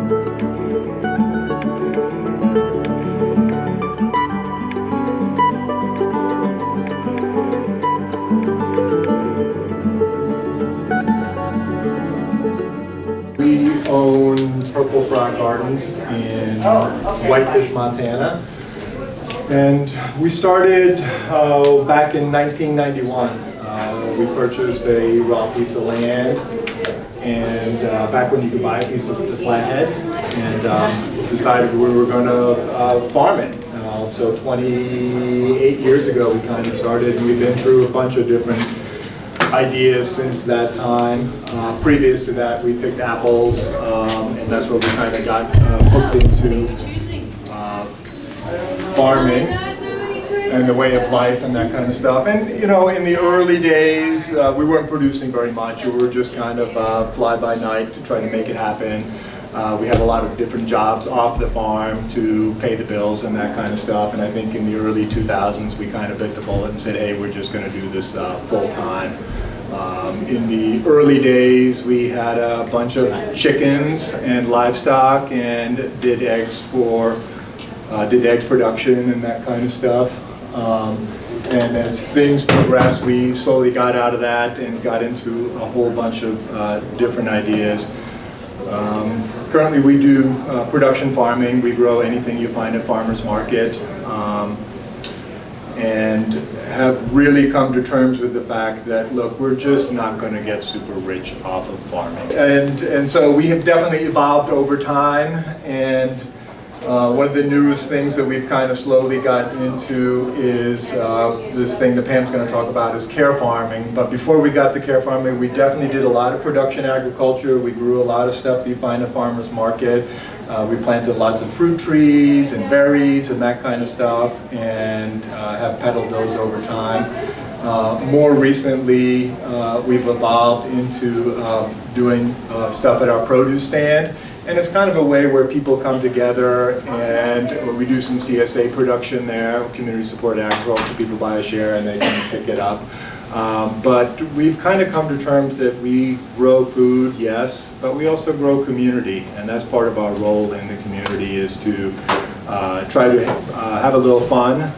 We own Purple Frog Gardens in Whitefish, Montana. And we started back in 1991. We purchased a raw piece of land, and back when you could buy a piece of the flathead, and decided we were going to farm it. So 28 years ago we kind of started, and we've been through a bunch of different ideas since that time. Previous to that, we picked apples, and that's what we kind of got hooked into farming and the way of life and that kind of stuff. And you know, in the early days, we weren't producing very much. We were just kind of fly by night to try to make it happen. We had a lot of different jobs off the farm to pay the bills and that kind of stuff. And I think in the early 2000s, we kind of bit the bullet and said, hey, we're just going to do this full time. In the early days, we had a bunch of chickens and livestock and did eggs for, did egg production and that kind of stuff. And as things progressed, we slowly got out of that and got into a whole bunch of different ideas. Currently we do production farming. We grow anything you find at farmer's market. And have really come to terms with the fact that, look, we're just not going to get super rich off of farming. And so we have definitely evolved over time, and one of the newest things that we've kind of slowly gotten into is this thing that Pam's going to talk about is care farming. But before we got to care farming, we definitely did a lot of production agriculture. We grew a lot of stuff that you find at farmer's market. We planted lots of fruit trees and berries and that kind of stuff, and have peddled those over time. More recently, we've evolved into doing stuff at our produce stand, and it's kind of a way where people come together, and we do some CSA production there, community support agriculture. People buy a share and they can pick it up. But we've kind of come to terms that we grow food, yes, but we also grow community, and that's part of our role in the community, is to try to have a little fun,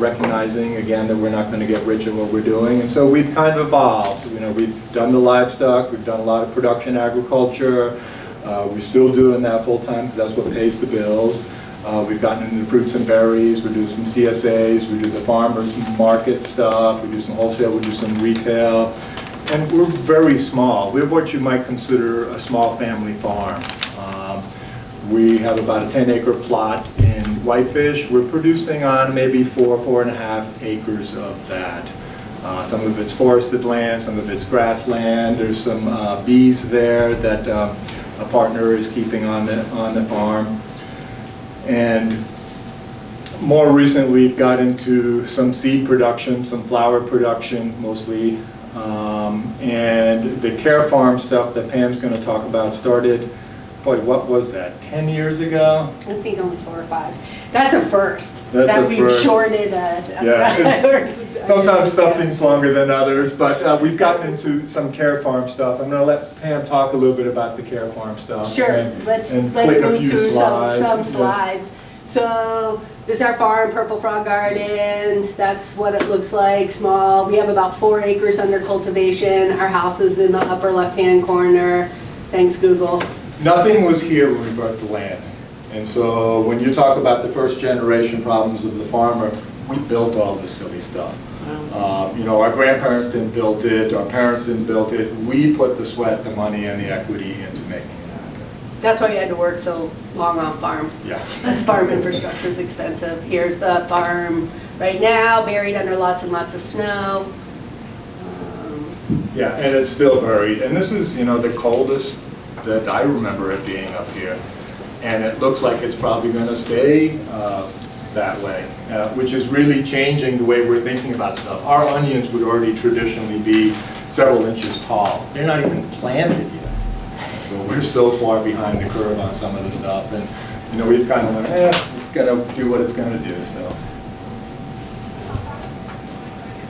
recognizing again that we're not going to get rich at what we're doing. And so we've kind of evolved. You know, we've done the livestock, we've done a lot of production agriculture, we're still doing that full time because that's what pays the bills. We've gotten into fruits and berries, we do some CSAs, we do the farmers market stuff, we do some wholesale, we do some retail, and we're very small. We're what you might consider a small family farm. We have about a 10-acre plot in Whitefish. We're producing on maybe 4.5 acres of that. Some of it's forested land, some of it's grassland. There's some bees there that a partner is keeping on the farm. And more recently, we've got into some seed production, some flower production mostly. And the care farm stuff that Pam's going to talk about started, boy, what was that, 10 years ago? I think only 4 or 5. That's a first. That's that a we've first. shorted Yeah. Sometimes stuff seems longer than others, but we've gotten into some care farm stuff. I'm going to let Pam talk a little bit about the care farm stuff. Sure, let's move through some slides. So this is our farm, Purple Frog Gardens. That's what it looks like, small. We have about 4 acres under cultivation. Our house is in the upper left-hand corner. Thanks, Google. Nothing was here when we bought the land. And so when you talk about the first generation problems of the farmer, we built all this silly stuff. You know, our grandparents didn't build it, our parents didn't build it. We put the sweat, the money, and the equity into making it happen. That's why you had to work so long on farm. Yeah. This farm infrastructure is expensive. Here's the farm right now, buried under lots and lots of snow. Yeah, and it's still buried. And this is, you know, the coldest that I remember it being up here. And it looks like it's probably going to stay that way, which is really changing the way we're thinking about stuff. Our onions would already traditionally be several inches tall. They're not even planted yet. So we're so far behind the curve on some of the stuff. And, you know, we've kind of went, it's going to do what it's going to do. So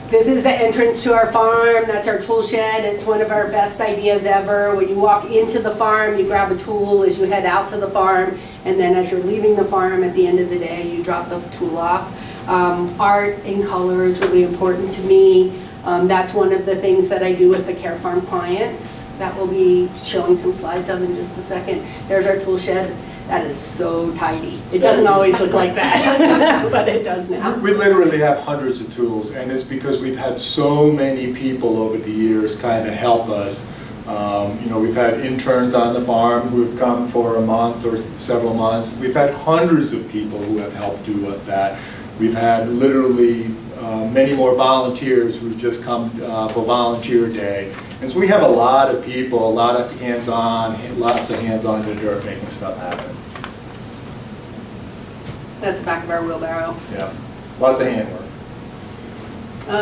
This is the entrance to our farm. That's our tool shed. It's one of our best ideas ever. When you walk into the farm, you grab a tool as you head out to the farm, and then as you're leaving the farm at the end of the day, you drop the tool off. Art and color is really important to me. That's one of the things that I do with the Care Farm clients that we'll be showing some slides of in just a second. There's our tool shed. That is so tidy. It doesn't always look like that, but it does now. We literally have hundreds of tools, and it's because we've had so many people over the years kind of help us. You know, we've had interns on the farm who have come for a month or several months. We've had hundreds of people who have helped do that. We've had literally many more volunteers who've just come for volunteer day. And so we have a lot of people, a lot of hands-on, lots of hands-on that are making stuff happen. That's the back of our wheelbarrow. Yeah, lots of handwork.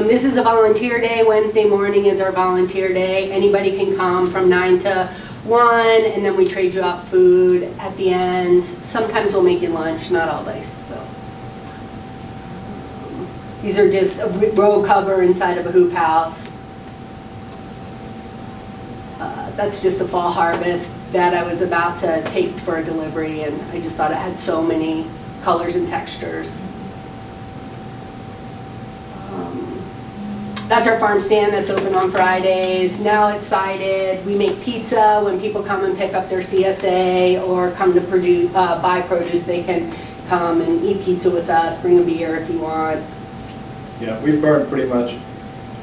This is a volunteer day. Wednesday morning is our volunteer day. Anybody can come from 9 to 1, and then we trade you out food at the end. Sometimes we'll make you lunch, not all day. These are just a row cover inside of a hoop house. That's just a fall harvest that I was about to take for a delivery, and I just thought it had so many colors and textures. That's our farm stand that's open on Fridays. Now it's sided. We make pizza when people come and pick up their CSA or come to buy produce. They can come and eat pizza with us, bring a beer if you want. Yeah, we've burned pretty much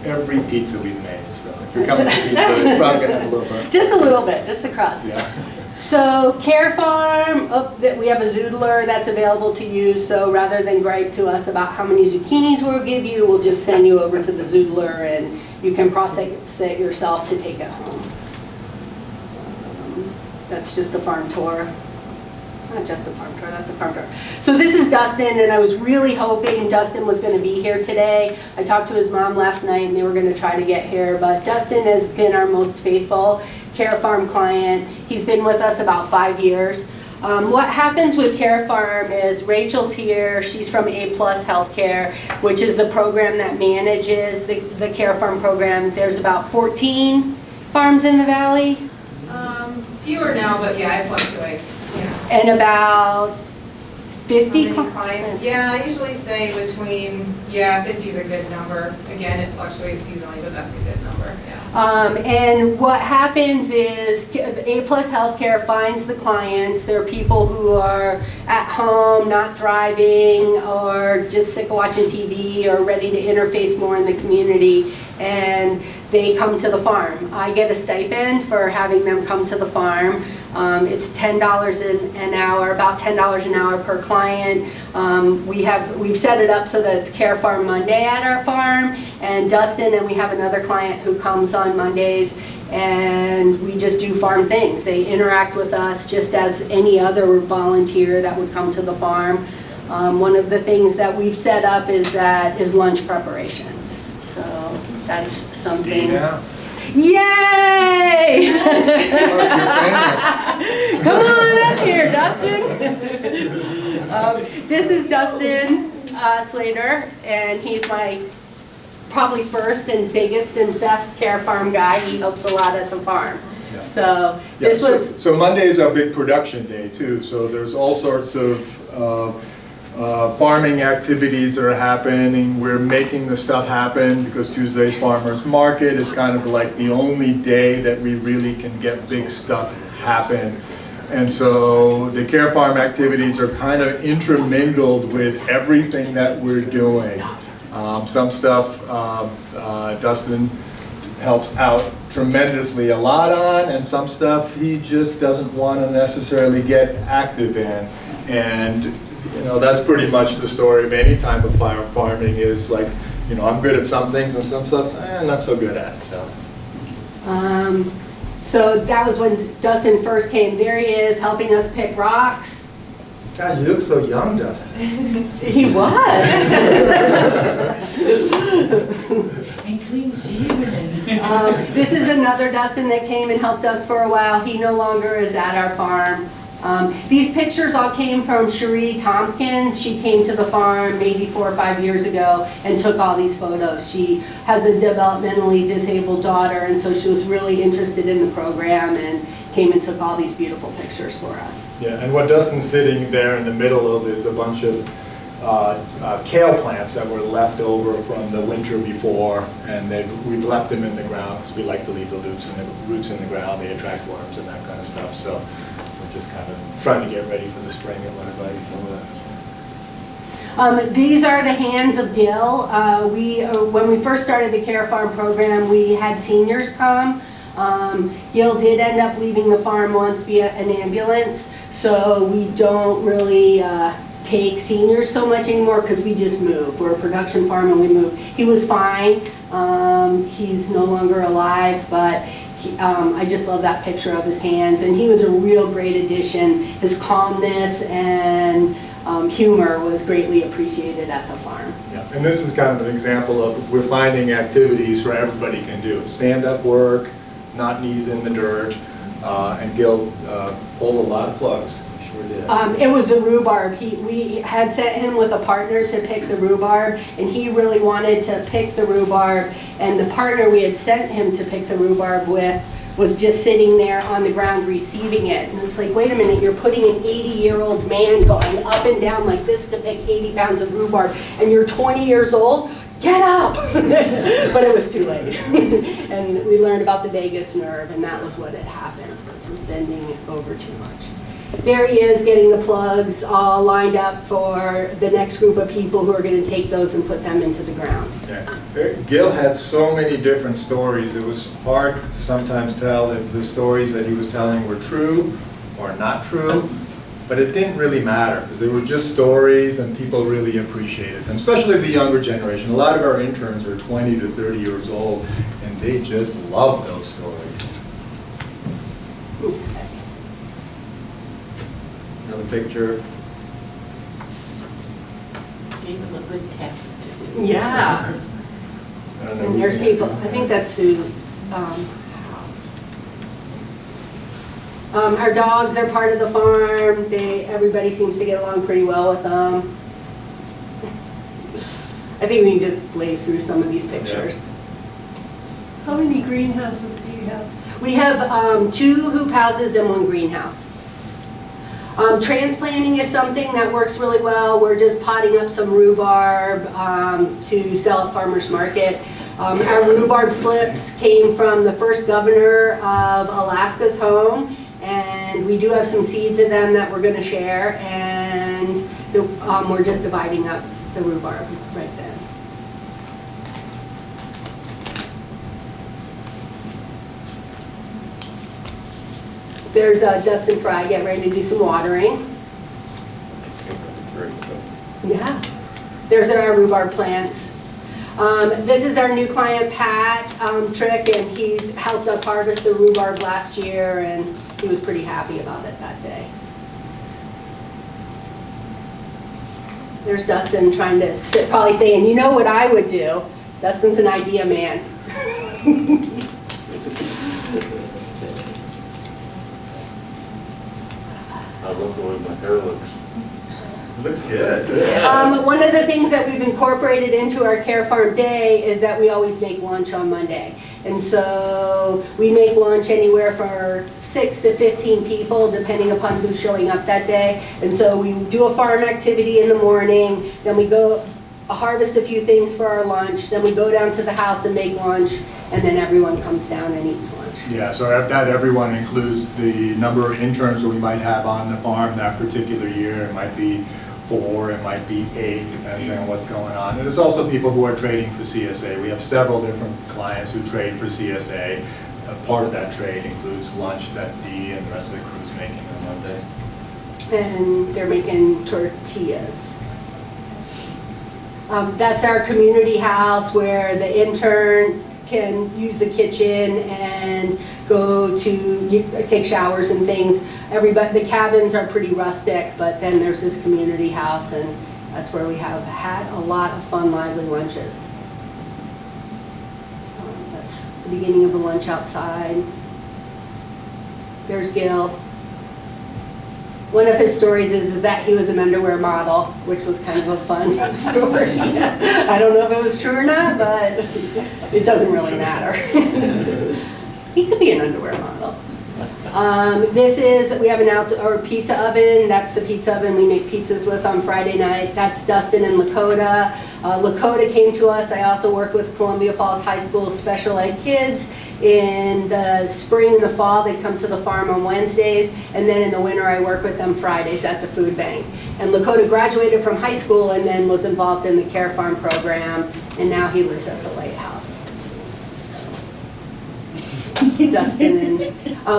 every pizza we've made, so if you're coming for pizza, it's probably going to have a little burn. Just a little bit, just the crust. Yeah. So Care Farm, we have a zoodler that's available to use, so rather than gripe to us about how many zucchinis we'll give you, we'll just send you over to the zoodler and you can process it yourself to take it home. That's just a farm tour. Not just a farm tour, that's a farm tour. So this is Dustin, and I was really hoping Dustin was going to be here today. I talked to his mom last night and they were going to try to get here, but Dustin has been our most faithful Care Farm client. He's been with us about 5 years. What happens with Care Farm is Rachel's here. She's from A+ Healthcare, which is the program that manages the Care Farm program. There's about 14 farms in the valley. Fewer now, but yeah, it fluctuates. Yeah. And about 50 clients. Yeah, I usually say between, 50 is a good number. Again, it fluctuates seasonally, but that's a good number. Yeah. And what happens is A+ Healthcare finds the clients. They're people who are at home, not thriving, or just sick of watching TV, or ready to interface more in the community, and they come to the farm. I get a stipend for having them come to the farm. It's $10 an hour, about $10 an hour per client. We've set it up so that it's Care Farm Monday at our farm, and Dustin and we have another client who comes on Mondays, and we just do farm things. They interact with us just as any other volunteer that would come to the farm. One of the things that we've set up is lunch preparation. So that's something. Yeah. Yay! Come on up here, Dustin. This is Dustin Slater, and he's my probably first and biggest and best Care Farm guy. He helps a lot at the farm. Yeah. So Yeah, this was. So Monday is our big production day too. So there's all sorts of farming activities that are happening. We're making the stuff happen because Tuesday's Farmers Market is kind of like the only day that we really can get big stuff happen. And so the Care Farm activities are kind of intermingled with everything that we're doing. Some stuff Dustin helps out tremendously a lot on, and some stuff he just doesn't want to necessarily get active in. And you know, that's pretty much the story of any type of farming is like, you know, I'm good at some things and some stuff I'm not so good at, so. So that was when Dustin first came. There he is, helping us pick rocks. God, you look so young, Dustin. He was. And clean shaven. This is another Dustin that came and helped us for a while. He no longer is at our farm. These pictures all came from Cherie Tompkins. She came to the farm maybe 4 or 5 years ago and took all these photos. She has a developmentally disabled daughter, and so she was really interested in the program and came and took all these beautiful pictures for us. Yeah, and what Dustin's sitting there in the middle of is a bunch of kale plants that were left over from the winter before, and we've left them in the ground because we like to leave the roots in the ground. They attract worms and that kind of stuff. So we're just kind of trying to get ready for the spring, it looks like. These are the hands of Gil. When we first started the Care Farm program, we had seniors come. Gil did end up leaving the farm once via an ambulance, so we don't really take seniors so much anymore because we just move. We're a production farm and we move. He was fine. He's no longer alive, but I just love that picture of his hands, and he was a real great addition. His calmness and humor was greatly appreciated at the farm. Yeah, and this is kind of an example of we're finding activities where everybody can do. Stand-up work, not knees in the dirt, and Gil pulled a lot of plugs. Sure did. It was the rhubarb. We had sent him with a partner to pick the rhubarb, and he really wanted to pick the rhubarb, and the partner we had sent him to pick the rhubarb with was just sitting there on the ground receiving it. And it's like, wait a minute, you're putting an 80-year-old man going up and down like this to pick 80 pounds of rhubarb, and you're 20 years old? Get up! But it was too late. And we learned about the vagus nerve, and that was what had happened. This was bending over too much. There he is getting the plugs all lined up for the next group of people who are going to take those and put them into the ground. Yeah. Gil had so many different stories. It was hard to sometimes tell if the stories that he was telling were true or not true, but it didn't really matter because they were just stories and people really appreciated them, especially the younger generation. A lot of our interns are 20 to 30 years old, and they just love those stories. Another picture. Gave him a good test. Yeah. I don't know And who's there's next. people, I think that's Sue's house. Our dogs are part of the farm. Everybody seems to get along pretty well with them. I think we can just blaze through some of these pictures. How many greenhouses do you have? We have 2 hoop houses and 1 greenhouse. Transplanting is something that works really well. We're just potting up some rhubarb to sell at farmers market. Our rhubarb slips came from the first governor of Alaska's home, and we do have some seeds of them that we're going to share, and we're just dividing up the rhubarb right then. There's Dustin Fry getting ready to do some watering. Yeah. There's our rhubarb plants. This is our new client, Pat Trick, and he's helped us harvest the rhubarb last year, and he was pretty happy about it that day. There's Dustin trying to sit, probably saying, you know what I would do. Dustin's an idea man. I love the way my hair looks. Looks good. One of the things that we've incorporated into our Care Farm Day is that we always make lunch on Monday. And so we make lunch anywhere for 6 to 15 people, depending upon who's showing up that day. And so we do a farm activity in the morning, then we go harvest a few things for our lunch, then we go down to the house and make lunch, and then everyone comes down and eats lunch. Yeah, so that everyone includes the number of interns that we might have on the farm that particular year. It might be 4, it might be 8, depends on what's going on. And it's also people who are trading for CSA. We have several different clients who trade for CSA. Part of that trade includes lunch that Dee and the rest of the crew's making on Monday. And they're making tortillas. That's our community house where the interns can use the kitchen and go to take showers and things. The cabins are pretty rustic, but then there's this community house, and that's where we have had a lot of fun, lively lunches. That's the beginning of the lunch outside. There's Gil. one of his stories is that he was an underwear model, which was kind of a fun story. I don't know if it was true or not, but it doesn't really matter. He could be an underwear model. We have an outdoor pizza oven. That's the pizza oven we make pizzas with on Friday night. That's Dustin and Lakota. Lakota came to us. I also work with Columbia Falls High School special ed kids. In the spring and the fall, they come to the farm on Wednesdays, and then in the winter, I work with them Fridays at the food bank. And Lakota graduated from high school and then was involved in the Care Farm program, and now he lives at the Lighthouse. Dustin and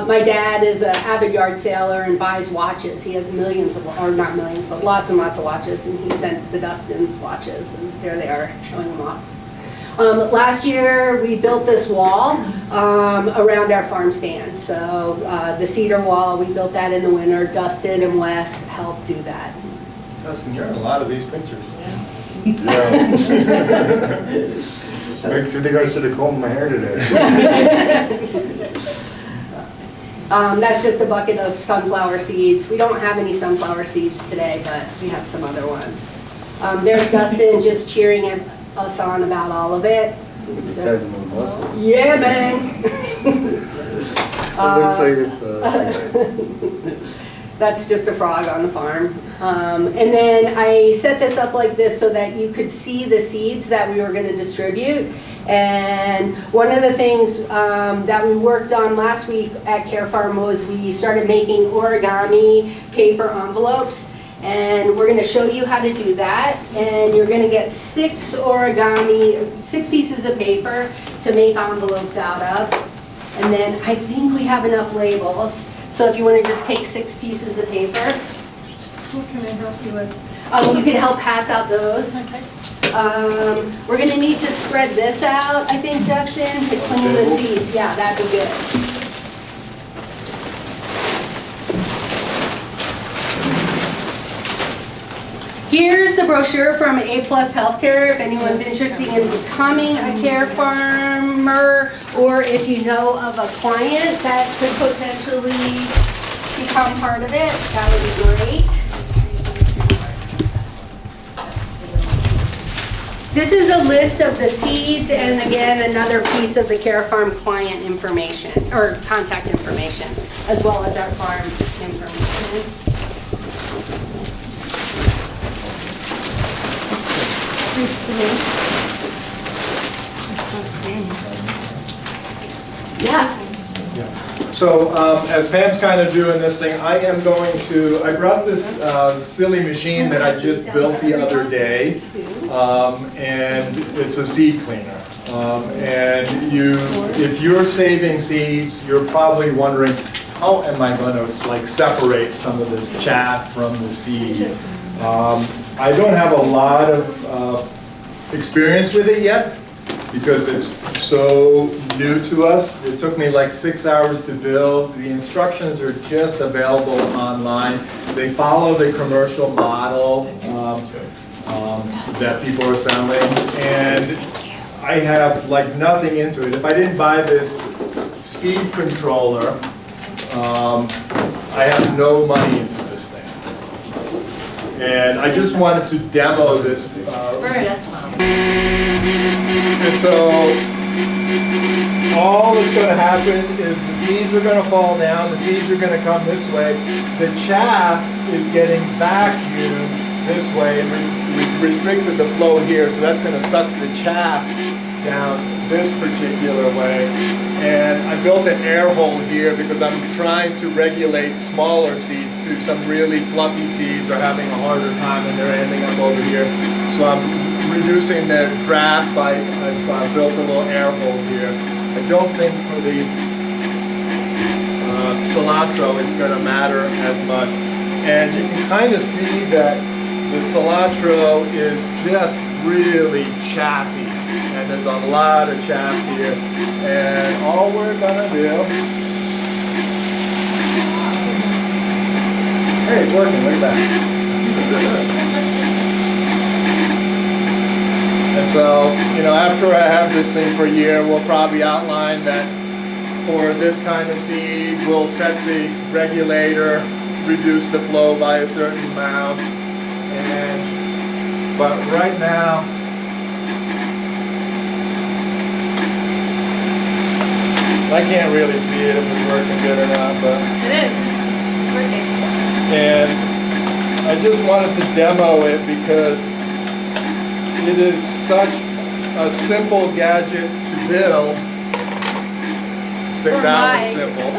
my dad is an avid yard sailor and buys watches. He has millions of, or not millions, but lots and lots of watches, and he sent the Dustin's watches, and there they are showing them off. Last year, we built this wall around our farm stand. So the cedar wall, we built that in the winter. Dustin and Wes helped do that. Dustin, you're in a lot of these pictures. Yeah. Make sure they guys should have combed my hair today. That's just a bucket of sunflower seeds. We don't have any sunflower seeds today, but we have some other ones. There's Dustin just cheering us on about all of it. The size of my muscles. Yeah, man. It looks like it's That's just a frog on the farm. And then I set this up like this so that you could see the seeds that we were going to distribute. And one of the things that we worked on last week at Care Farm was we started making origami paper envelopes. And we're going to show you how to do that. And you're going to get 6 pieces of paper to make envelopes out of. And then I think we have enough labels. So if you want to just take 6 pieces of paper. What can I help you with? You can help pass out those. Okay. We're going to need to spread this out, I think, Dustin, to clean the seeds. Yeah, that'd be good. Here's the brochure from A+ Healthcare if anyone's interested in becoming a care farmer, or if you know of a client that could potentially become part of it, that would be great. This is a list of the seeds, and again, another piece of the Care Farm client information, or contact information, as well as our farm information. Yeah. So as Pam's kind of doing this thing, I am going to, I brought this silly machine that I just built the other day, and it's a seed cleaner. And if you're saving seeds, you're probably wondering, how am I going to like separate some of this chaff from the seed? I don't have a lot of experience with it yet, because it's so new to us. It took me like 6 hours to build. The instructions are just available online. They follow the commercial model that people are selling, and I have like nothing into it. If I didn't buy this speed controller, I have no money into this thing. And I just wanted to demo this. And so all that's going to happen is the seeds are going to fall down, the seeds are going to come this way, the chaff is getting vacuumed this way, and we've restricted the flow here, so that's going to suck the chaff down this particular way. And I built an air hole here because I'm trying to regulate smaller seeds too. Some really fluffy seeds are having a harder time and they're ending up over here. So I'm reducing the draft by, I've built a little air hole here. I don't think for the cilantro it's going to matter as much. And you can kind of see that the cilantro is just really chaffy. And there's a lot of chaff here. And all we're going to do... Hey, it's working, look at that. And so, you know, after I have this thing for a year, we'll probably outline that for this kind of seed, we'll set the regulator reduce the flow by a certain amount. But right now, I can't really see it if it's working good or not, but. It is. It's working. And I just wanted to demo it because it is such a simple gadget to build. 6 For hours Mike. simple.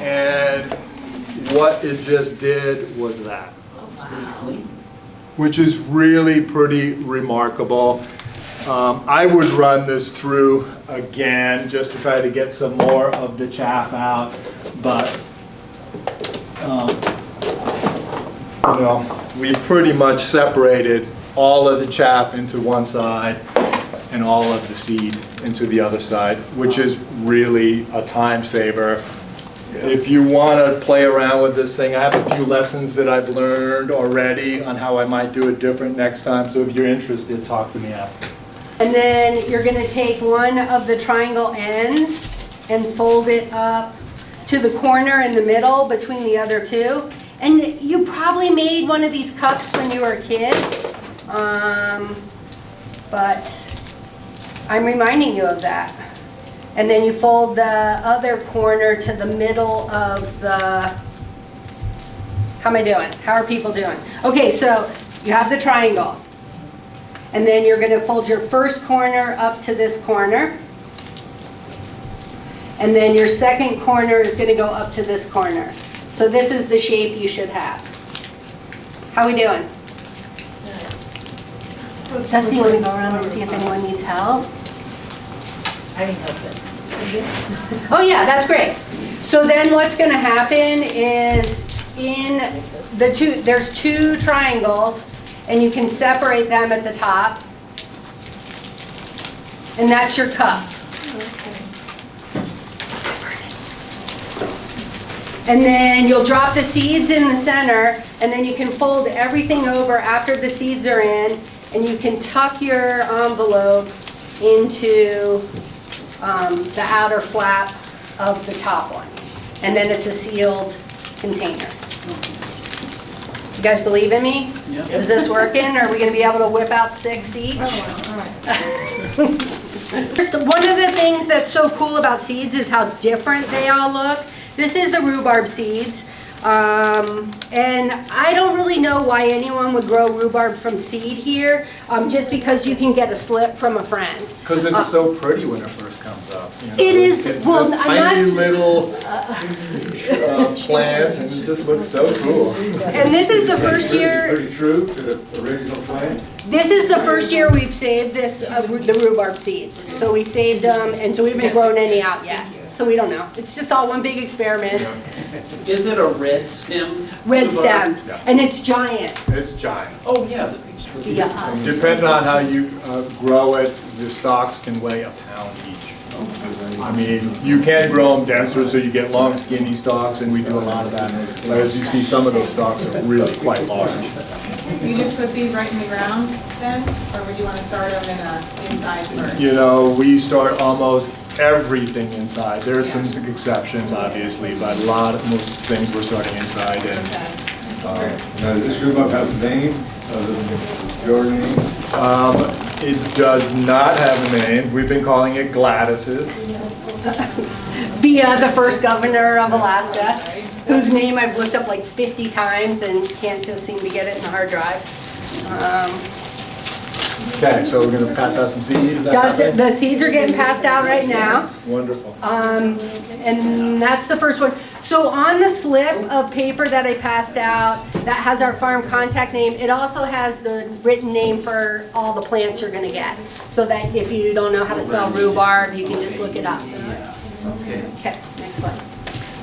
And what it just did was that. Which is really pretty remarkable. I would run this through again just to try to get some more of the chaff out, but you know, we pretty much separated all of the chaff into one side and all of the seed into the other side, which is really a time saver. If you want to play around with this thing, I have a few lessons that I've learned already on how I might do it different next time, so if you're interested, talk to me after. And then you're gonna take one of the triangle ends and fold it up to the corner in the middle between the other two. And you probably made one of these cups when you were a kid, but I'm reminding you of that. And then you fold the other corner to the middle of the, how am I doing? How are people doing? Okay, so you have the triangle. And then you're gonna fold your first corner up to this corner. And then your second corner is gonna go up to this corner. So this is the shape you should have. How we doing? Dusty, you wanna go around and see if anyone needs help? I need help with Oh yeah, that's great. So then what's gonna happen is in the there's two triangles and you can separate them at the top. And that's your cup. And then you'll drop the seeds in the center and then you can fold everything over after the seeds are in and you can tuck your envelope into the outer flap of the top one. And then it's a sealed container. You guys believe in me? Yep. Is this working? Are we gonna be able to whip out 6 each? First, one of the things that's so cool about seeds is how different they all look. This is the rhubarb seeds. And I don't really know why anyone would grow rhubarb from seed here, just because you can get a slip from a friend. Because it's so pretty when it first comes up. You know? It is, It's well, this I'm tiny not- little plant, and it just looks so cool. And this is the first year, Pretty true to the original plan. this is the first year we've saved this, the rhubarb seeds. So we saved them, and so we haven't grown any out yet. So we don't know. It's just all one big experiment. Is it a red stem? Red rhubarb? stem, and it's giant. It's giant. Oh, yeah, the picture. Yes. Depending on how you grow it, the stalks can weigh a pound each. I mean, you can grow them denser so you get long skinny stalks, and we do a lot of that. But as you see, some of those stalks are really quite large. You just put these right in the ground then, or would you want to start them inside first? You know, we start almost everything inside. There are some exceptions, obviously, but most things we're starting inside. And Okay. Now, does this rhubarb have a name, your name? it does not have a name. We've been calling it Gladys's. The first governor of Alaska, whose name I've looked up like 50 times and can't just seem to get it in the hard drive. Okay, so we're gonna pass out some seeds. Is that happening? The seeds are getting passed out right now. Wonderful. And that's the first one. So on the slip of paper that I passed out, that has our farm contact name, it also has the written name for all the plants you're gonna get. So that if you don't know how to spell rhubarb, you can just look it up. Okay. Okay, next slide.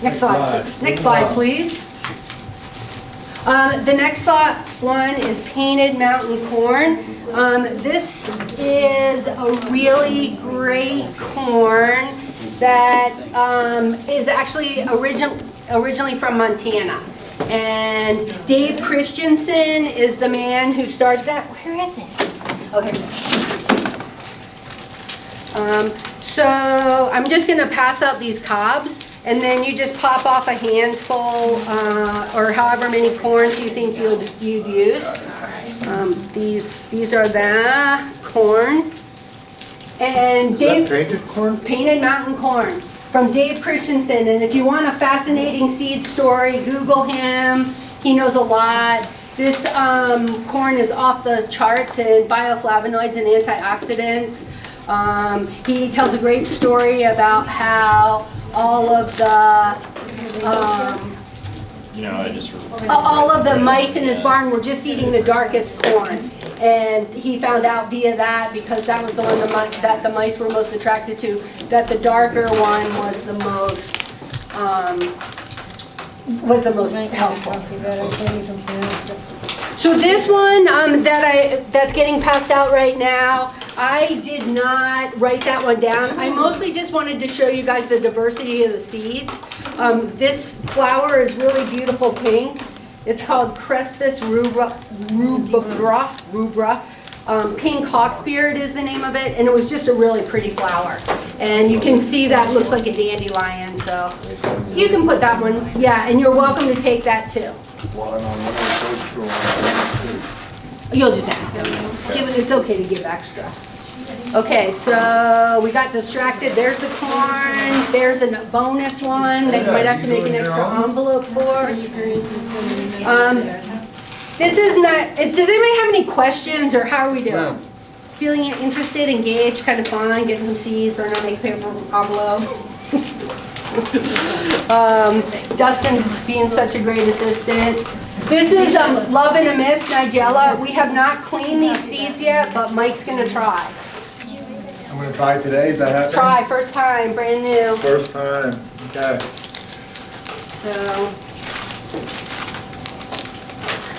Next slide. Next slide, please. The next one is painted mountain corn. This is a really great corn that is actually originally from Montana. And Dave Christensen is the man who started that. Where is it? Okay. So I'm just gonna pass out these cobs. And then you just pop off a handful, or however many corns you think you'd use. These are the corn. And Is that Dave, painted corn? painted mountain corn from Dave Christensen. And if you want a fascinating seed story, Google him. He knows a lot. This corn is off the charts in bioflavonoids and antioxidants. He tells a great story about how all of the all of the mice in his barn were just eating the darkest corn. And he found out via that, because that was the one that the mice were most attracted to, that the darker one was the most helpful. So this one that's getting passed out right now, I did not write that one down. I mostly just wanted to show you guys the diversity of the seeds. This flower is really beautiful pink. It's called Crespus rubra. Pink hawksbeard is the name of it, and it was just a really pretty flower. And you can see that looks like a dandelion, so you can put that one. Yeah, and you're welcome to take that too. You'll just ask them. It's okay to give extra. Okay, so we got distracted. There's the corn. There's a bonus one that you might have to make an extra envelope for. This is not, does anybody have any questions, or how are we doing? Feeling interested, engaged, kind of fun, getting some seeds, learning how to make a paper envelope? Dustin's being such a great assistant. This is Love in a Mist, Nigella. We have not cleaned these seeds yet, but Mike's gonna try. I'm gonna try today, is that happening? Try, first time, brand new. First time, okay. So,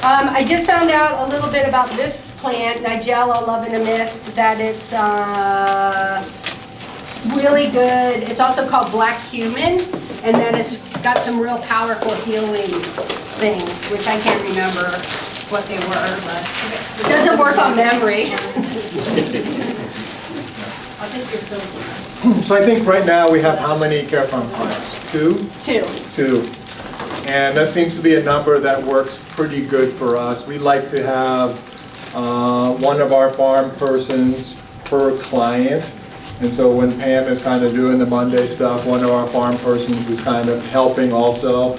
I just found out a little bit about this plant, Nigella Love in a Mist, that it's really good. It's also called black cumin, and then it's got some real powerful healing things, which I can't remember what they were, but it doesn't work on memory. So I think right now we have how many Care Farm clients? Two? Two. And that seems to be a number that works pretty good for us. We like to have one of our farm persons per client. And so when Pam is kind of doing the Monday stuff, one of our farm persons is kind of helping also.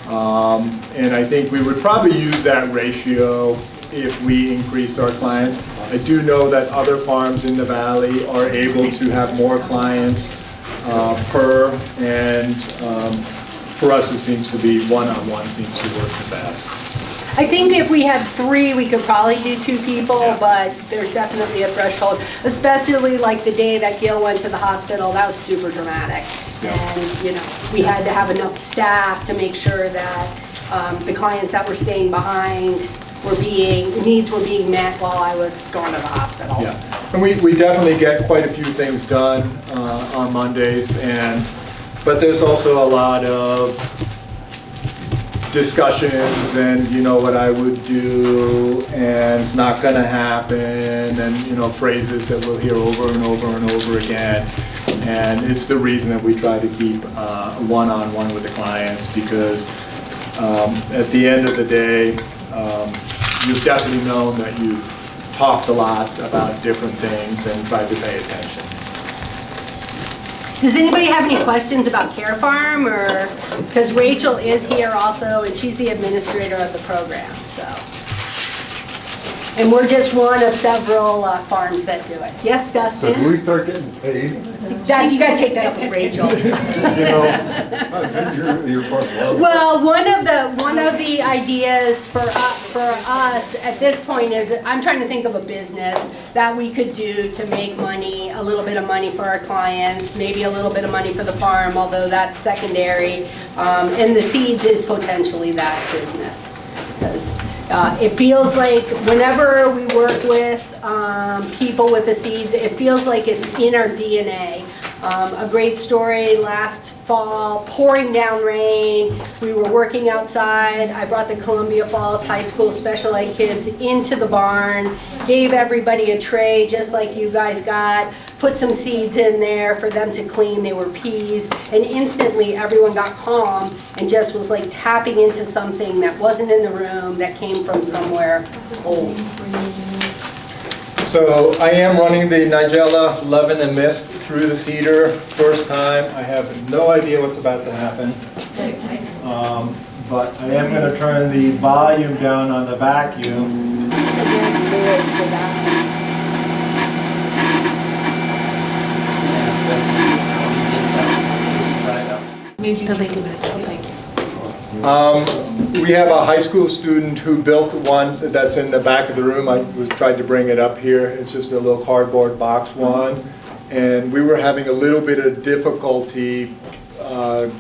And I think we would probably use that ratio if we increased our clients. I do know that other farms in the valley are able to have more clients per, and for us it seems to be one-on-one seems to work the best. I think if we had 3, we could probably do 2 people, but there's definitely a threshold, especially like the day that Gil went to the hospital. That was super dramatic. And, you know, we had to have enough staff to make sure that the clients that were staying behind needs were being met while I was going to the hospital. Yeah, and we definitely get quite a few things done on Mondays, but there's also a lot of discussions and, you know, what I would do, and it's not gonna happen, and, you know, phrases that we'll hear over and over and over again. And it's the reason that we try to keep one-on-one with the clients, because at the end of the day, you've definitely known that you've talked a lot about different things and tried to pay attention. Does anybody have any questions about Care Farm, or, because Rachel is here also, and she's the administrator of the program, so. And we're just one of several farms that do it. Yes, So Dustin? do we start getting paid? You gotta take that up with Rachel. You know, you're part of it. Well, one of the ideas for us at this point is, I'm trying to think of a business that we could do to make money, a little bit of money for our clients, maybe a little bit of money for the farm, although that's secondary. And the seeds is potentially that business. Because it feels like whenever we work with people with the seeds, it feels like it's in our DNA. A great story last fall, pouring down rain. We were were working outside. I brought the Columbia Falls High School special ed kids into the barn, gave everybody a tray just like you guys got, put some seeds in there for them to clean. They were peas, and instantly everyone got calm and just was like tapping into something that wasn't in the room, that came from somewhere old. So I am running the Nigella Leaven and Mist through the cedar first time. I have no idea what's about to happen. But I am going to turn the volume down on the vacuum. We have a high school student who built one that's in the back of the room. I tried to bring it up here. It's just a little cardboard box one. And we were having a little bit of difficulty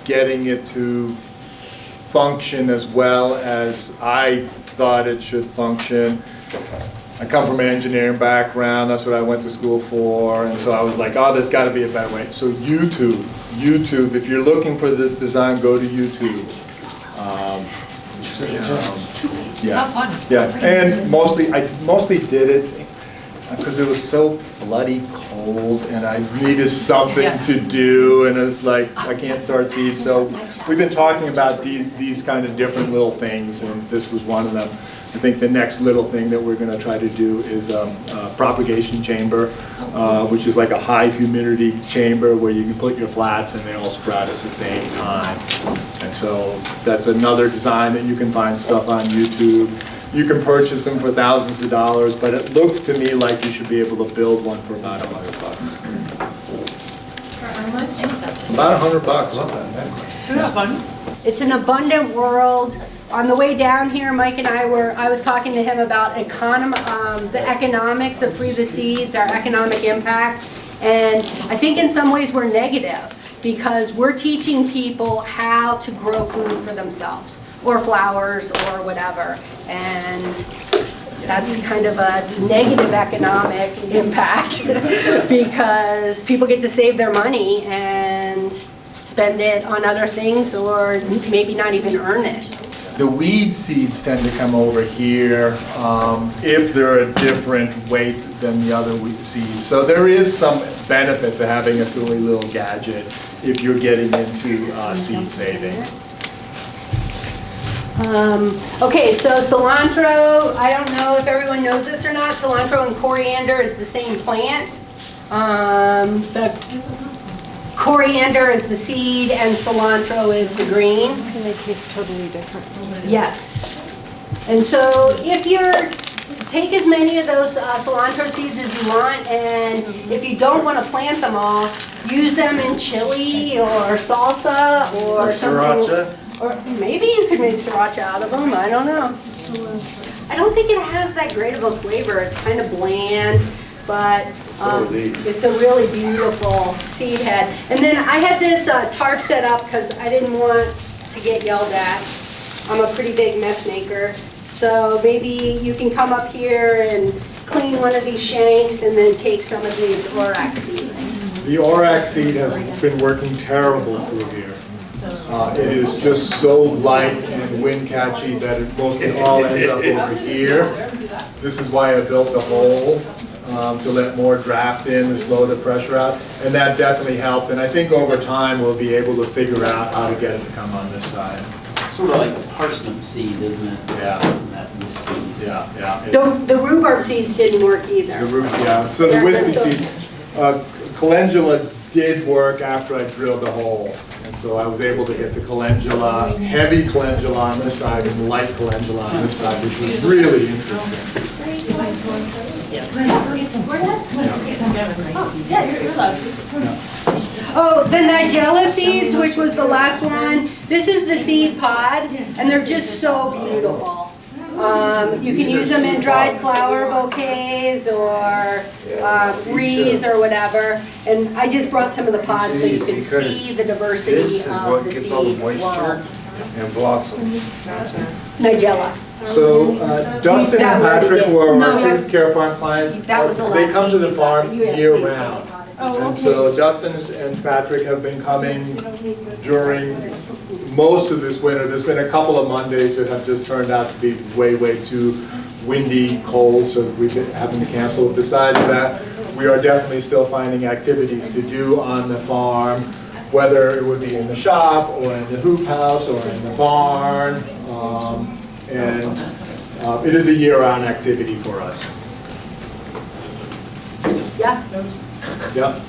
getting it to function as well as I thought it should function. I come from an engineering background, that's what I went to school for, and so I was like, oh, there's got to be a better way. So YouTube, if you're looking for this design, go to YouTube. Yeah, and I mostly did it because it was so bloody cold and I needed something to do, and it's like, I can't start seeds. So we've been talking about these kind of different little things, and this was one of them. I think the next little thing that we're going to try to do is a propagation chamber, which is like a high humidity chamber where you can put your flats and they all sprout at the same time. And so that's another design that you can find stuff on YouTube. You can purchase them for thousands of dollars, but it looks to me like you should be able to build one for about $100. For how much? About $100. It's fun. It's an abundant world. On the way down here, Mike and I was talking to him about the economics of Free the Seeds, our economic impact, and I think in some ways we're negative because we're teaching people how to grow food for themselves, or flowers, or whatever, and that's kind of a negative economic impact because people get to save their money and spend it on other things, or maybe not even earn it. The weed seeds tend to come over here if they're a different weight than the other weed seeds. So there is some benefit to having a silly little gadget if you're getting into seed saving. Okay, so cilantro, I don't know if everyone knows this or not, cilantro and coriander is the same plant. The coriander is the seed and cilantro is the green. They taste totally different. Yes. And so if take as many of those cilantro seeds as you want, and if you don't want to plant them all, use them in chili or salsa or something. Sriracha? Or maybe you could make sriracha out of them, I don't know. I don't think it has that great of a flavor. It's kind of bland, but it's a really beautiful seed head. And then I had this tarp set up because I didn't want to get yelled at. I'm a pretty big mess maker. So maybe you can come up here and clean one of these shanks and then take some of these orac seeds. The orac seed has been working terrible through here. It is just so light and wind catchy that it mostly all ends up over here. This is why I built the hole to let more draft in to slow the pressure out, and that definitely helped. And I think over time we'll be able to figure out how to get it to come on this side. It's sort of like the parsnip seed, isn't it? Yeah. That seed. Yeah. The rhubarb seeds didn't work either. The root, yeah. So the whiskey seed, calendula did work after I drilled the hole. And so I was able to get the calendula, heavy calendula on this side and light calendula on this side, which was really interesting. Oh, the Nigella seeds, which was the last one. This is the seed pod, and they're just so beautiful. You can use them in dried flower bouquets or wreaths or whatever. And I just brought some of the pods so you can see the diversity of the seed world. And blossom. Nigella. So Dustin and Patrick, who are No, our tree care farm clients, That was the they last come to seed the you got. farm You have year please round. tell me. Oh, And okay. so Dustin and Patrick have been coming during most of this winter. There's been a couple of Mondays that have just turned out to be way, way too windy, cold, so we've been having to cancel. Besides that, we are definitely still finding activities to do on the farm, whether it would be in the shop, or in the hoop house, or in the barn. It is a year-round activity for us. Yeah. Yep.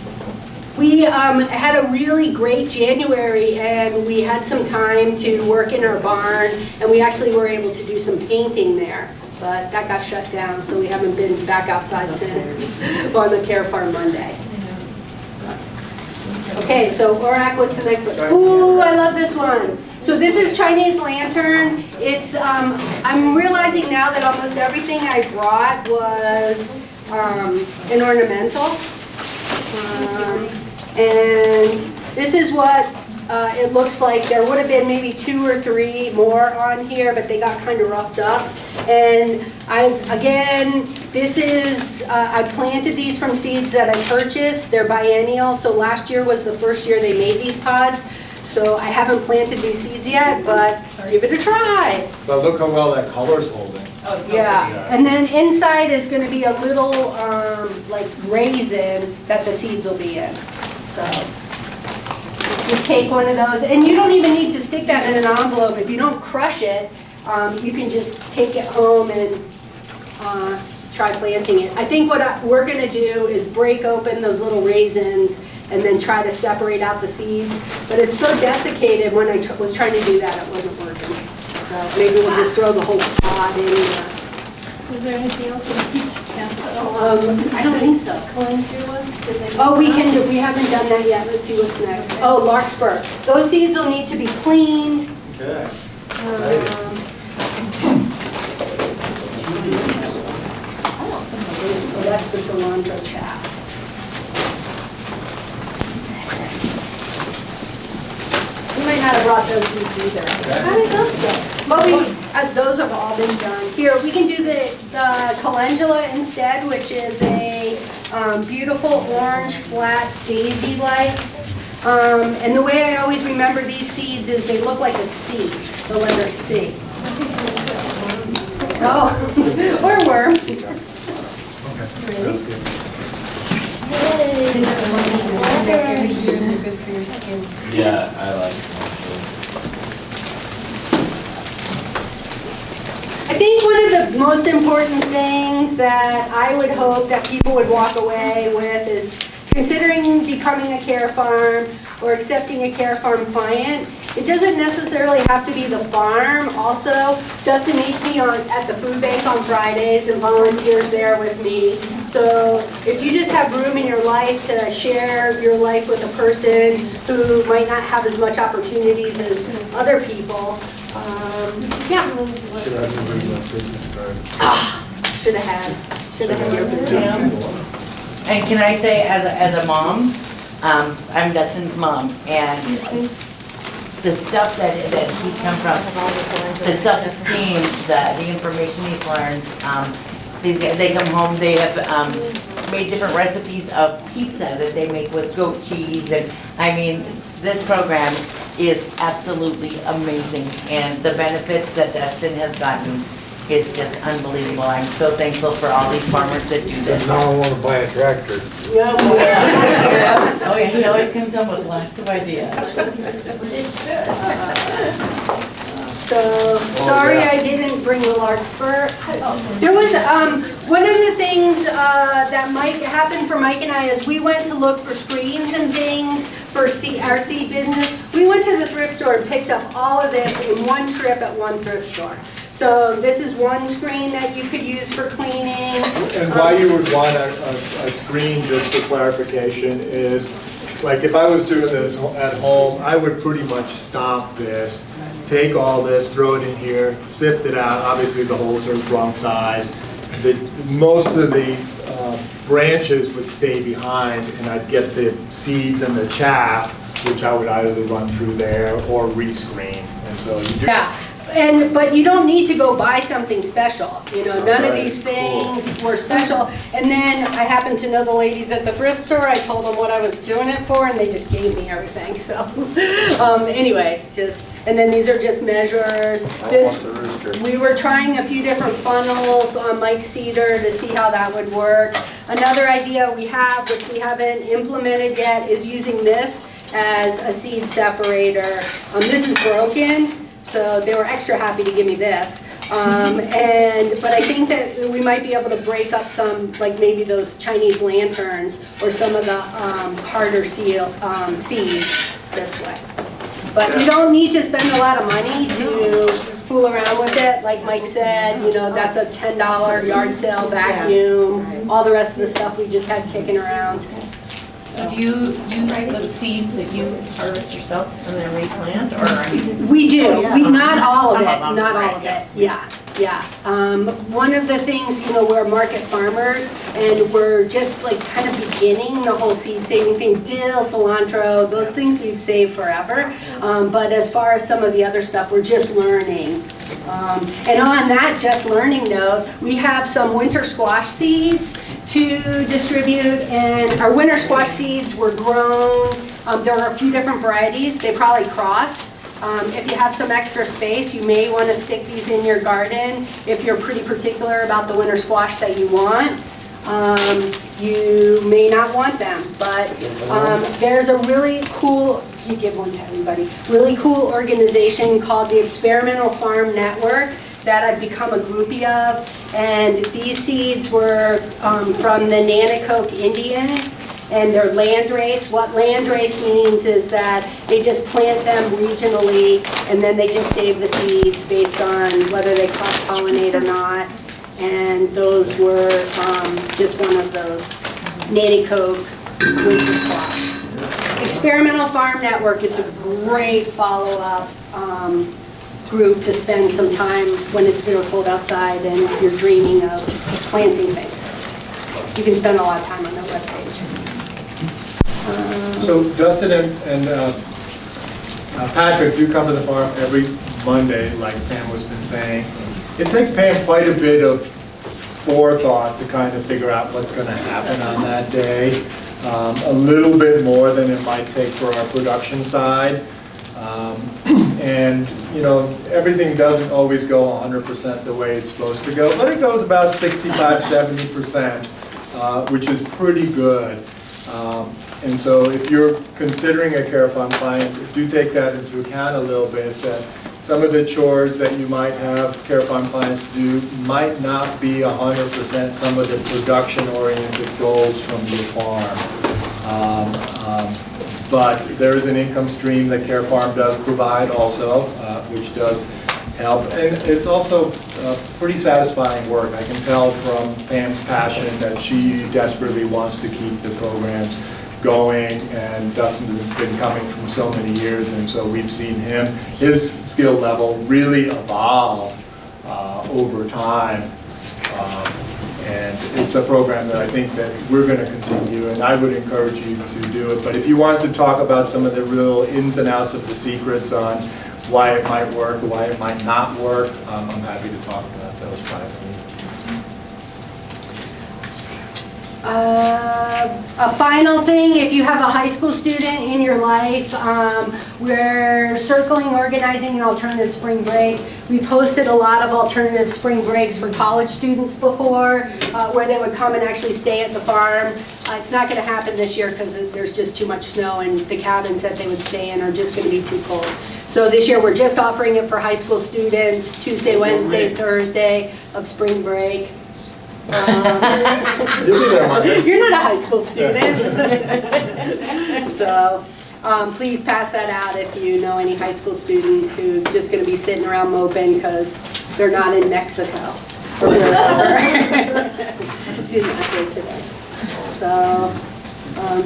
We had a really great January, and we had some time to work in our barn, and we actually were able to do some painting there. But that got shut down, so we haven't been back outside since on the Care Farm Monday. Okay, so ORAC, what's the next one? Ooh, I love this one. So this is Chinese lantern. It's, I'm realizing now that almost everything I brought was an ornamental. And this is what it looks like. There would have been maybe 2 or 3 more on here, but they got kind of roughed up. And this is, I planted these from seeds that I purchased. They're biennial, so last year was the first year they made these pods. So I haven't planted these seeds yet, but give it a try. But look how well that color's holding. Oh, it's so Yeah, pretty. and then inside is going to be a little like raisin that the seeds will be in. So just take one of those, and you don't even need to stick that in an envelope. If you don't crush it, you can just take it home and try planting it. I think what we're going to do is break open those little raisins and then try to separate out the seeds. But it's so desiccated when I was trying to do that, it wasn't working. So maybe we'll just throw the whole pod in there. Is there anything else in the cancel? I don't think so. Oh, we haven't done that yet. Let's see what's next. Oh, larkspur. Those seeds will need to be cleaned. Okay. Oh, that's the cilantro chaff. We might not have brought those seeds either. How did those go? Well, those have all been done. Here, we can do the calendula instead, which is a beautiful orange flat daisy-like. And the way I always remember these seeds is they look like a C, the letter C. Oh, or worm. Good for your skin. Yeah, I like it. I think one of the most important things that I would hope that people would walk away with is considering becoming a Care Farm or accepting a Care Farm client. It doesn't necessarily have to be the farm. Also, Dustin meets me at the food bank on Fridays and volunteers there with me. So if you just have room in your life to share your life with a person who might not have as much opportunities as other people, yeah. Should I bring my business card? Should have had your business. And can I say, as a mom, I'm Dustin's mom, and the stuff that he's come from, the self-esteem, the information he's learned, they come home, they have made different recipes of pizza that they make with goat cheese, and I mean, this program is absolutely amazing, and the benefits that Dustin has gotten is just unbelievable. I'm so thankful for all these farmers that do this. Now I want to buy a tractor. Oh yeah, he always comes up with lots of ideas. So, sorry I didn't bring the larkspur. There was, one of the things that might happen for Mike and I is we went to look for screens and things for our seed business. We went to the thrift store and picked up all of this in one trip at one thrift store. So this is one screen that you could use for cleaning. And why you would want a screen, just for clarification, is like if I was doing this at home, I would pretty much stop this, take all this, throw it in here, sift it out. Obviously the holes are wrong size. Most of the branches would stay behind, and I'd get the seeds and the chaff, which I would either run through there or rescreen. And so you do. Yeah, But you don't need to go buy something special, you know, none of these things were special. And then I happened to know the ladies at the thrift store, I told them what I was doing it for, and they just gave me everything, so. Anyway, and then these are just measures. We were trying a few different funnels on Mike's cedar to see how that would work. Another idea we have, which we haven't implemented yet, is using this as a seed separator. This is broken, so they were extra happy to give me this. But I think that we might be able to break up some, like maybe those Chinese lanterns or some of the harder seeds this way. But you don't need to spend a lot of money to fool around with it. Like Mike said, you know, that's a $10 yard sale vacuum. All the rest of the stuff we just had kicking around. So do you use the seeds that you harvest yourself and then replant, or are you? We do. Not all of Some it. of them, Not all right, of it. Yeah. Yeah. One of the things, you know, we're market farmers and we're just like kind of beginning the whole seed saving thing. Dill, cilantro, those things we've saved forever. But as far as some of the other stuff, we're just learning. And on that just learning note, we have some winter squash seeds to distribute, and our winter squash seeds were grown. There are a few different varieties. They probably crossed. If you have some extra space, you may want to stick these in your garden if you're pretty particular about the winter squash that you want. You may not want them, but there's a really cool, you give one to everybody, really cool organization called the Experimental Farm Network that I've become a groupie of. And these seeds were from the Nanacoke Indians, and they're landrace. What landrace means is that they just plant them regionally, and then they just save the seeds based on whether they cross-pollinate or not. And those were just one of those Nanacoke winter squash. Experimental Farm Network, it's a great follow-up group to spend some time when it's bitter cold outside and you're dreaming of planting things. You can spend a lot of time on their webpage. So Dustin and Patrick do come to the farm every Monday, like Pam has been saying. It takes Pam quite a bit of forethought to kind of figure out what's going to happen on that day. A little bit more than it might take for our production side. And, you know, everything doesn't always go 100% the way it's supposed to go, but it goes about 65, 70%, which is pretty good. And so if you're considering a care farm client, do take that into account a little bit, that some of the chores that you might have care farm clients do might not be 100% some of the production-oriented goals from your farm. But there is an income stream that Care Farm does provide also, which does help. And it's also pretty satisfying work. I can tell from Pam's passion that she desperately wants to keep the programs going, and Dustin has been coming from so many years, and so we've seen his skill level really evolve over time. And it's a program that I think that we're going to continue, and I would encourage you to do it. But if you want to talk about some of the real ins and outs of the secrets on why it might work or why it might not work, I'm happy to talk about those privately. A final thing, if you have a high school student in your life, we're circling organizing an alternative spring break. We've hosted a lot of alternative spring breaks for college students before, where they would come and actually stay at the farm. It's not going to happen this year because there's just too much snow, and the cabins that they would stay in are just going to be too cold. So this year we're just offering it for high school students, Tuesday, Wednesday, Thursday of spring break. You're not a high school student. So please pass that out if you know any high school student who's just going to be sitting around moping because they're not in Mexico or wherever. She didn't say today. So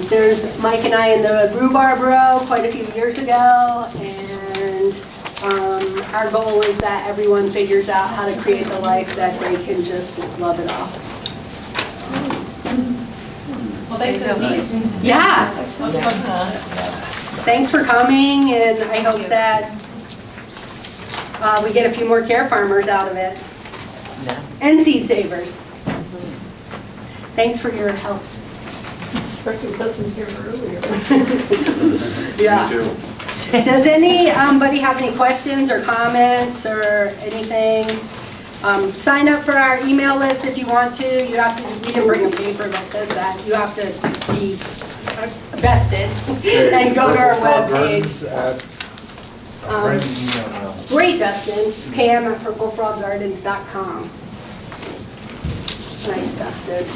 there's Mike and I in the rhubarb row quite a few years ago, and our goal is that everyone figures out how to create the life that they can just love it all. Well, thanks for these. Yeah. Thanks for coming, and I hope that we get a few more care farmers out of it. No. And seed savers. Thanks for your help. Sorry, I wasn't here earlier. Yeah. Me too. Does anybody have any questions or comments or anything? Sign up for our email list if you want to. You have to, you can bring a paper that says that. You have to be vested and go to our webpage. Great, Dustin. Pam at purplefroggardens.com. Nice stuff, dude.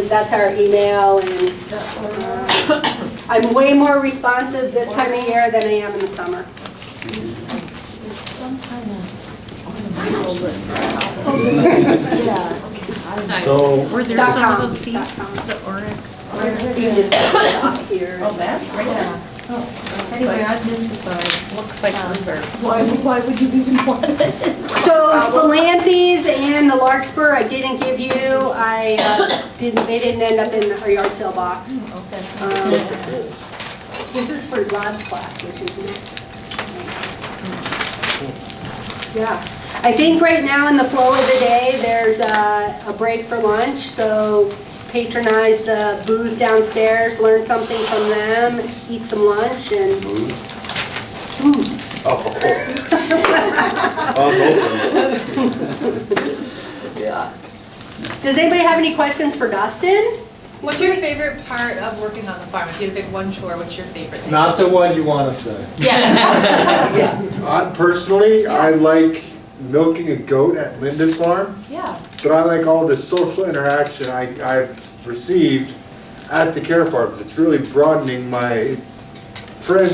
That's our email, and I'm way more responsive this time of year than I am in the summer. So, Were there Dot some com. of those seeds Dot com. that Oric? You just put it up here. Oh, that's right there. Anyway, I'm mystified. Looks like lumber. Why would you even want it? So Spilanthes and the larkspur I didn't give you. They didn't end up in our yard sale box. This is for Rod's class, which is next. Yeah. I think right now in the flow of the day, there's a break for lunch, so patronize the booth downstairs, learn something from them, eat some lunch, and booths. Yeah. Does anybody have any questions for Dustin? What's your favorite part of working on the farm? If you had to pick one chore, what's your favorite thing? Not the one you want to say. Yeah. personally, I like milking a goat at Linda's farm, Yeah. but I like all the social interaction I've received at the care farms. It's really broadening my friend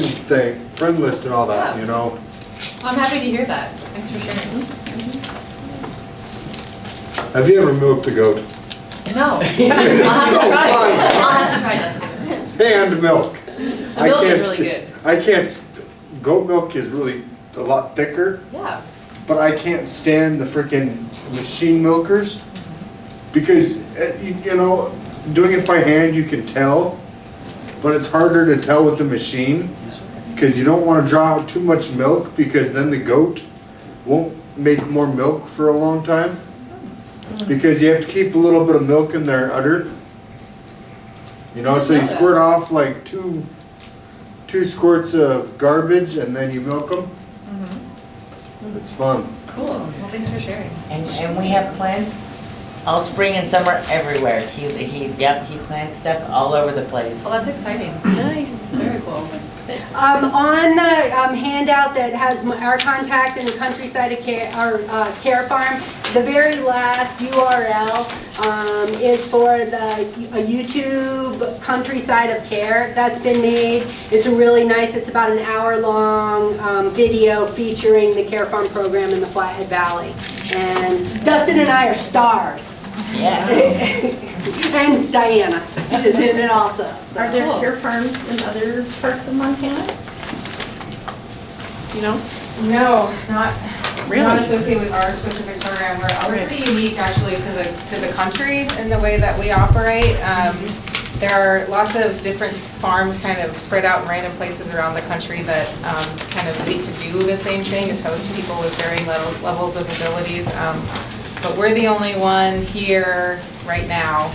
list and all that, you know? I'm happy to hear that. Thanks for sharing. Have you ever milked a goat? No. I'll have to try. I'll have to try this. Hand milk. The milk is really good. Goat milk is really a lot thicker, Yeah. but I can't stand the freaking machine milkers because, you know, doing it by hand you can tell, but it's harder to tell with the machine because you don't want to draw out too much milk because then the goat won't make more milk for a long time because you have to keep a little bit of milk in their udder. You know, so you squirt off like two squirts of garbage and then you milk them. It's fun. Cool. Well, thanks for sharing. And we have plants all spring and summer everywhere. He plants stuff all over the place. Well, that's exciting. Nice. Very cool. On the handout that has our contact in the countryside of our care farm, the very last URL is for a YouTube countryside of care that's been made. It's really nice. It's about an hour-long video featuring the care farm program in the Flathead Valley. And Dustin and I are stars. Yeah. And Diana is in it also. So. Are there care farms in other parts of Montana? You know? No, not Really? associated with our specific program. We're pretty unique actually to the country in the way that we operate. There are lots of different farms kind of spread out in random places around the country that kind of seek to do the same thing as host people with varying levels of abilities. But we're the only one here right now.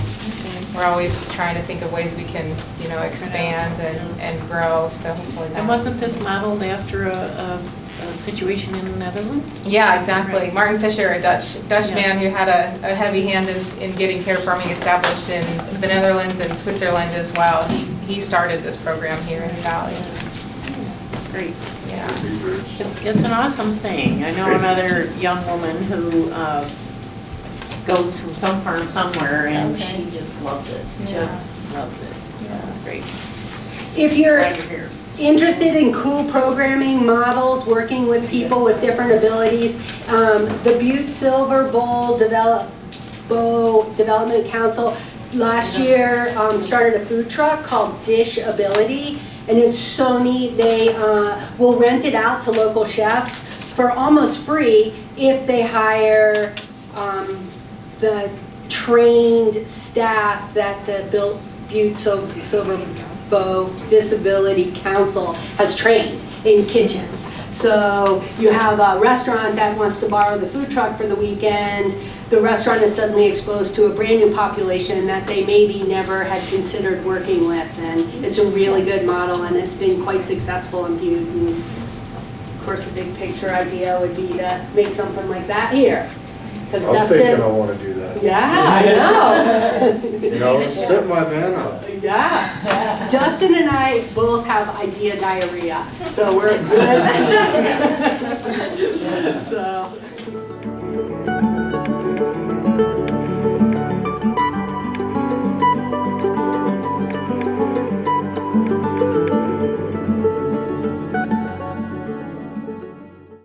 We're always trying to think of ways we can, you know, expand and grow, so hopefully that. And wasn't this modeled after a situation in the Netherlands? Yeah, exactly. Right. Martin Fisher, a Dutch man who had a heavy hand in getting care farming established in the Netherlands and Switzerland as well. He started this program here in the Valley. Great. Yeah. It's an awesome thing. I know another young woman who goes to some farm somewhere and she just loves it. Just loves it. Yeah, it's great. If you're Glad you're here. interested in cool programming models, working with people with different abilities, the Butte Silver Bowl Development Council last year started a food truck called Dish Ability, and it's so neat. They will rent it out to local chefs for almost free if they hire the trained staff that the Butte Silver Bow Disability Council has trained in kitchens. So you have a restaurant that wants to borrow the food truck for the weekend. The restaurant is suddenly exposed to a brand new population that they maybe never had considered working with. And it's a really good model, and it's been quite successful in Butte. And of course, the big picture idea would be to make something like that here. Because I'm thinking I Dustin, wanna do that. yeah, I know. You know, set my van up. Yeah. Dustin and I both have idea diarrhea, so we're a good team. So.